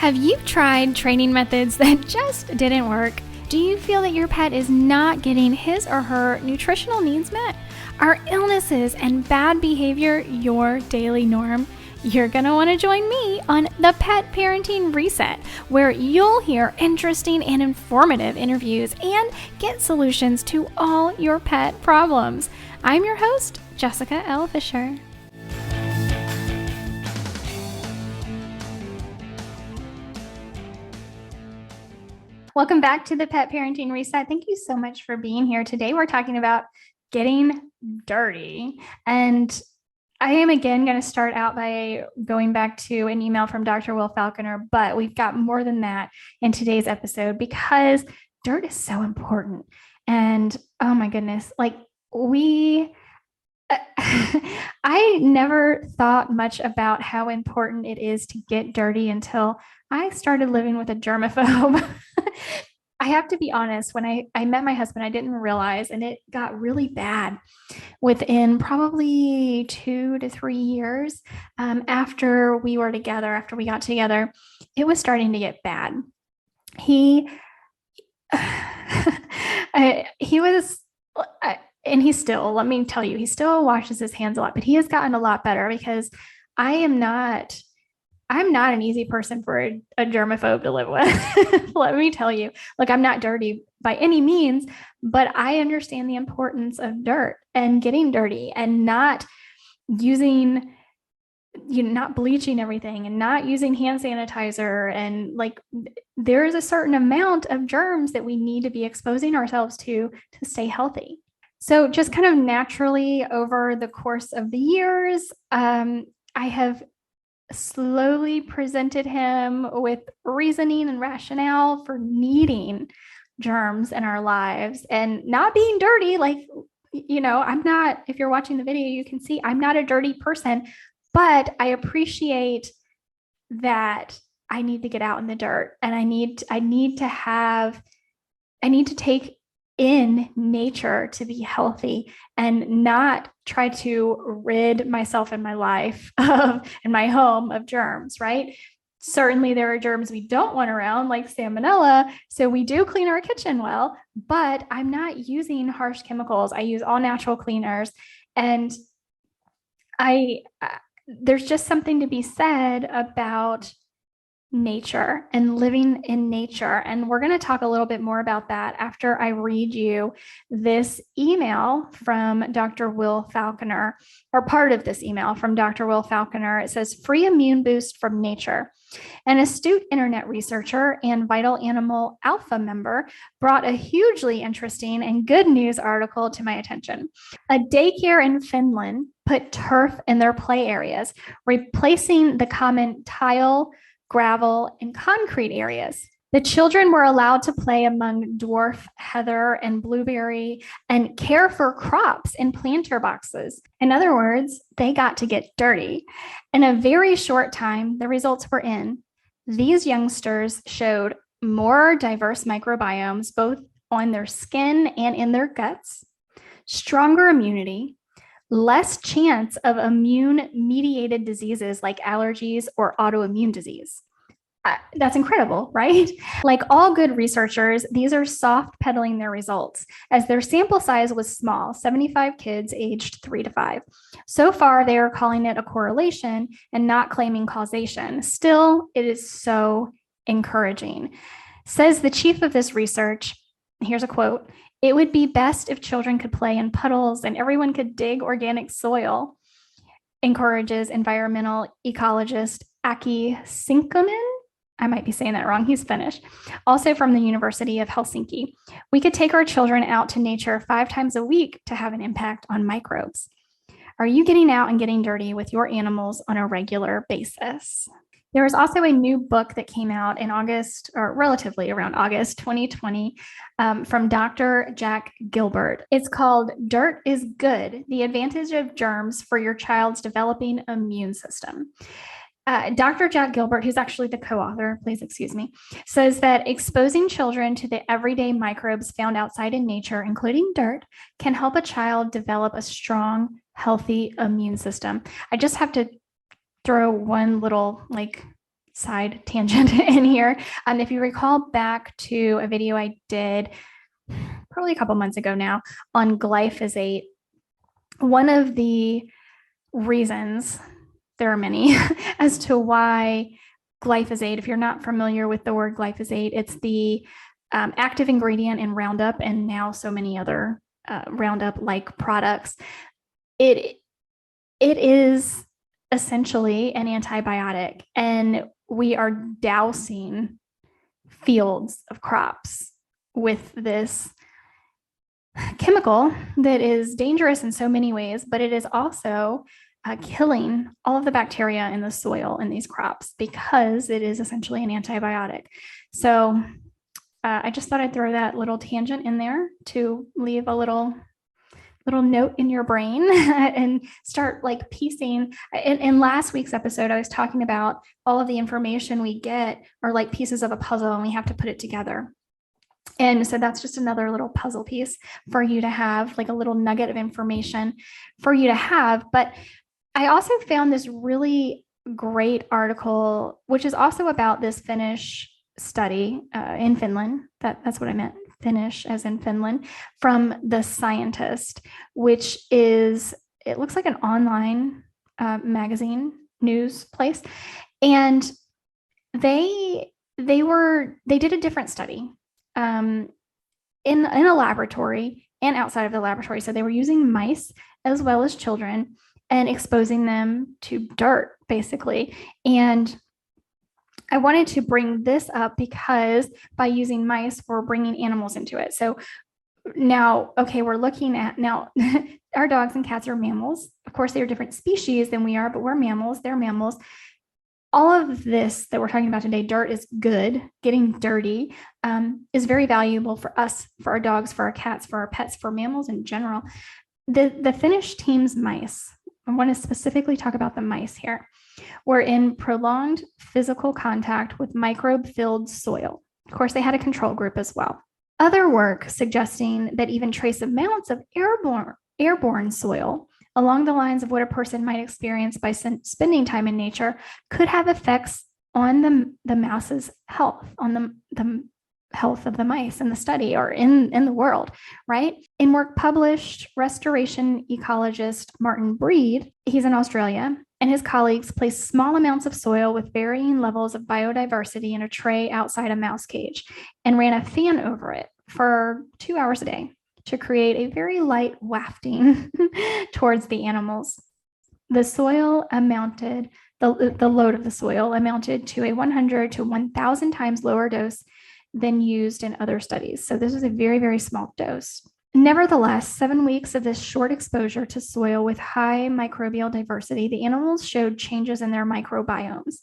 Have you tried training methods that just didn't work? Do you feel that your pet is not getting his or her nutritional needs met? Are illnesses and bad behavior your daily norm? You're going to want to join me on the Pet Parenting Reset, where you'll hear interesting and informative interviews and get solutions to all your pet problems. I'm your host, Jessica L. Fisher. Welcome back to the Pet Parenting Reset. Thank you so much for being here. Today we're talking about getting dirty. And I am again going to start out by going back to an email from Dr. Will Falconer, but we've got more than that in today's episode because dirt is so important. And oh my goodness, I never thought much about how important it is to get dirty until I started living with a germaphobe. I have to be honest, when I met my husband, I didn't realize, and it got really bad within probably 2 to 3 years after we got together, it was starting to get bad. He was, and he still, let me tell you, he still washes his hands a lot, but he has gotten a lot better because I'm not an easy person for a germaphobe to live with. Let me tell you, I'm not dirty by any means, but I understand the importance of dirt and getting dirty and not using, not bleaching everything and not using hand sanitizer. And there is a certain amount of germs that we need to be exposing ourselves to stay healthy. So just kind of naturally over the course of the years, I have slowly presented him with reasoning and rationale for needing germs in our lives and not being dirty. I'm not, if you're watching the video, you can see I'm not a dirty person, but I appreciate that I need to get out in the dirt and I need to take in nature to be healthy and not try to rid myself and my life and my home of germs, right? Certainly there are germs we don't want around, like salmonella. So we do clean our kitchen well, but I'm not using harsh chemicals. I use all natural cleaners. And there's just something to be said about nature and living in nature. And we're going to talk a little bit more about that after I read you this email from Dr. Will Falconer, or part of this email from Dr. Will Falconer. It says, free immune boost from nature. An astute internet researcher and Vital Animal Alpha member brought a hugely interesting and good news article to my attention. A daycare in Finland put turf in their play areas, replacing the common tile, gravel, and concrete areas. The children were allowed to play among dwarf heather and blueberry and care for crops in planter boxes. In other words, they got to get dirty. In a very short time, the results were in. These youngsters showed more diverse microbiomes, both on their skin and in their guts, stronger immunity, less chance of immune-mediated diseases like allergies or autoimmune disease. That's incredible, right? Like all good researchers, these are soft pedaling their results as their sample size was small, 75 kids aged 3 to 5. So far, they are calling it a correlation and not claiming causation. Still, it is so encouraging. Says the chief of this research, here's a quote, "It would be best if children could play in puddles and everyone could dig organic soil," encourages environmental ecologist Aki Sinkkonen. I might be saying that wrong. He's Finnish. Also from the University of Helsinki. We could take our children out to nature 5 times a week to have an impact on microbes. Are you getting out and getting dirty with your animals on a regular basis? There was also a new book that came out in August, or relatively around August 2020, from Dr. Jack Gilbert. It's called Dirt is Good: The Advantage of Germs for Your Child's Developing Immune System. Dr. Jack Gilbert, who's actually the co-author, please excuse me, says that exposing children to the everyday microbes found outside in nature, including dirt, can help a child develop a strong, healthy immune system. I just have to throw one little side tangent in here. If you recall back to a video I did probably a couple months ago now on glyphosate, one of the reasons, there are many, as to why glyphosate, if you're not familiar with the word glyphosate, it's the active ingredient in Roundup and now so many other Roundup-like products. It is essentially an antibiotic, and we are dousing fields of crops with this chemical that is dangerous in so many ways, but it is also killing all of the bacteria in the soil in these crops because it is essentially an antibiotic. So I just thought I'd throw that little tangent in there to leave a little note in your brain and start like piecing. In last week's episode, I was talking about all of the information we get are like pieces of a puzzle and we have to put it together. And so that's just another little puzzle piece for you to have, like a little nugget of information for you to have. But I also found this really great article, which is also about this Finnish study in Finland. That's what I meant, Finnish as in Finland, from The Scientist, which is, it looks like an online magazine news place. And they did a different study in a laboratory and outside of the laboratory. So they were using mice as well as children and exposing them to dirt, basically. And I wanted to bring this up because by using mice, we're bringing animals into it. So now, okay, we're looking at now our dogs and cats are mammals. Of course, they are different species than we are, but we're mammals. They're mammals. All of this that we're talking about today, dirt is good. Getting dirty is very valuable for us, for our dogs, for our cats, for our pets, for mammals in general. The Finnish team's mice, I want to specifically talk about the mice here, were in prolonged physical contact with microbe-filled soil. Of course, they had a control group as well. Other work suggesting that even trace amounts of airborne soil along the lines of what a person might experience by spending time in nature could have effects on the mouse's health, on the health of the mice in the study or in the world, right? In work published, restoration ecologist Martin Breed, he's in Australia, and his colleagues placed small amounts of soil with varying levels of biodiversity in a tray outside a mouse cage and ran a fan over it for 2 hours a day to create a very light wafting towards the animals. The soil amounted, the load of the soil amounted to a 100 to 1,000 times lower dose than used in other studies. So this was a very, very small dose. Nevertheless, 7 weeks of this short exposure to soil with high microbial diversity, the animals showed changes in their microbiomes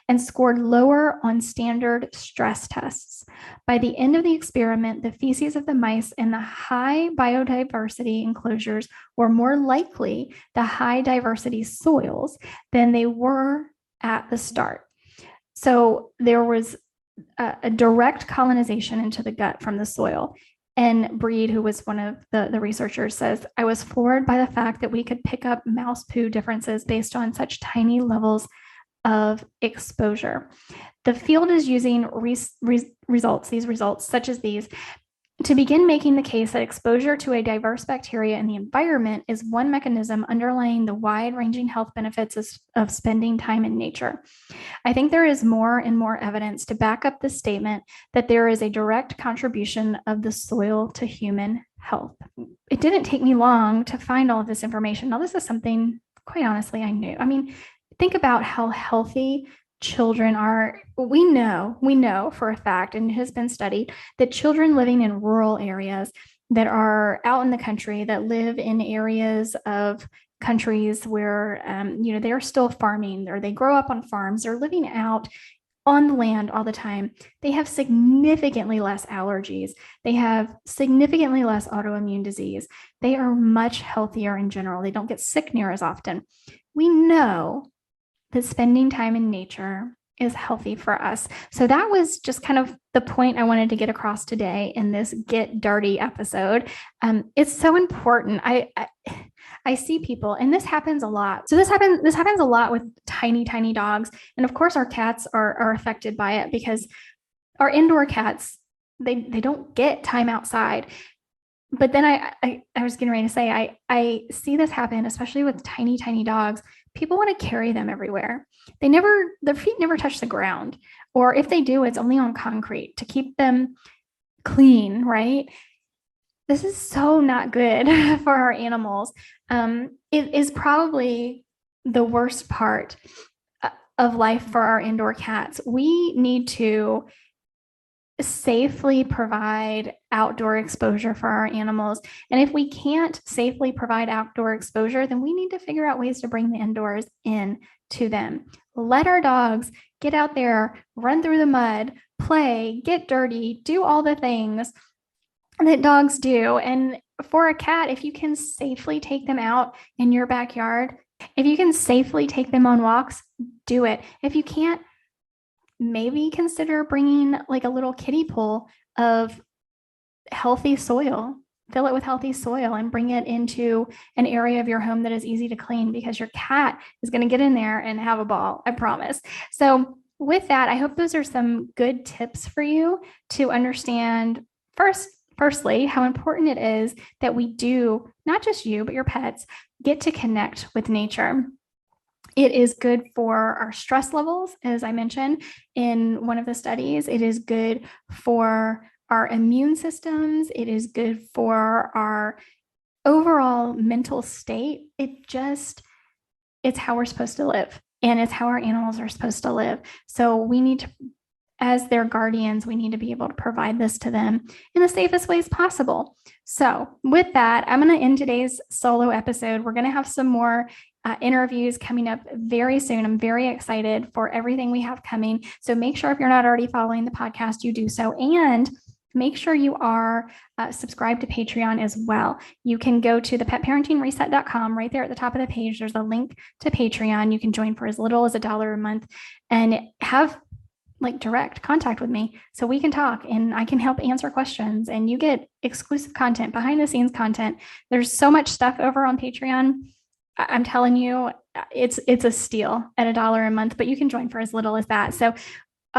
and scored lower on standard stress tests. By the end of the experiment, the feces of the mice in the high biodiversity enclosures were more likely the high diversity soils than they were at the start. So there was a direct colonization into the gut from the soil. And Breed, who was one of the researchers, says, I was floored by the fact that we could pick up mouse poo differences based on such tiny levels of exposure. The field is using results such as these to begin making the case that exposure to a diverse bacteria in the environment is one mechanism underlying the wide-ranging health benefits of spending time in nature. I think there is more and more evidence to back up the statement that there is a direct contribution of the soil to human health. It didn't take me long to find all of this information. Now, this is something, quite honestly, I knew. I mean, think about how healthy children are. We know for a fact, and it has been studied, that children living in rural areas that are out in the country, that live in areas of countries where, they're still farming, or they grow up on farms, they're living out on the land all the time. They have significantly less allergies. They have significantly less autoimmune disease. They are much healthier in general. They don't get sick near as often. We know that spending time in nature is healthy for us. So that was just kind of the point I wanted to get across today in this Get Dirty episode. It's so important. I see people, and this happens a lot. So this happens a lot with tiny, tiny dogs. And of course, our cats are affected by it because our indoor cats, they don't get time outside. But then I was getting ready to say I see this happen, especially with tiny, tiny dogs. People want to carry them everywhere. Their feet never touch the ground. Or if they do, it's only on concrete to keep them clean, right? This is so not good for our animals. It is probably the worst part of life for our indoor cats. We need to safely provide outdoor exposure for our animals. And if we can't safely provide outdoor exposure, then we need to figure out ways to bring the indoors in to them. Let our dogs get out there, run through the mud, play, get dirty, do all the things that dogs do. And for a cat, if you can safely take them out in your backyard, if you can safely take them on walks, do it. If you can't, maybe consider bringing like a little kiddie pool of healthy soil. Fill it with healthy soil and bring it into an area of your home that is easy to clean, because your cat is going to get in there and have a ball, I promise. So with that, I hope those are some good tips for you to understand firstly, how important it is that we do, not just you, but your pets, get to connect with nature. It is good for our stress levels, as I mentioned in one of the studies. It is good for our immune systems. It is good for our overall mental state. It's how we're supposed to live, and it's how our animals are supposed to live. So we need to, as their guardians, we need to be able to provide this to them in the safest ways possible. So with that, I'm going to end today's solo episode. We're going to have some more interviews coming up very soon. I'm very excited for everything we have coming. So make sure, if you're not already following the podcast, you do so. And make sure you are subscribed to Patreon as well. You can go to thepetparentingreset.com. Right there at the top of the page, there's a link to Patreon. You can join for as little as $1 a month and have like direct contact with me so we can talk and I can help answer questions, and you get exclusive content, behind the scenes content. There's so much stuff over on Patreon. I'm telling you, it's a steal at $1 a month, but you can join for as little as that. So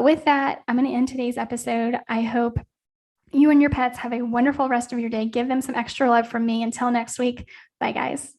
with that, I'm going to end today's episode. I hope you and your pets have a wonderful rest of your day. Give them some extra love from me. Until next week. Bye, guys.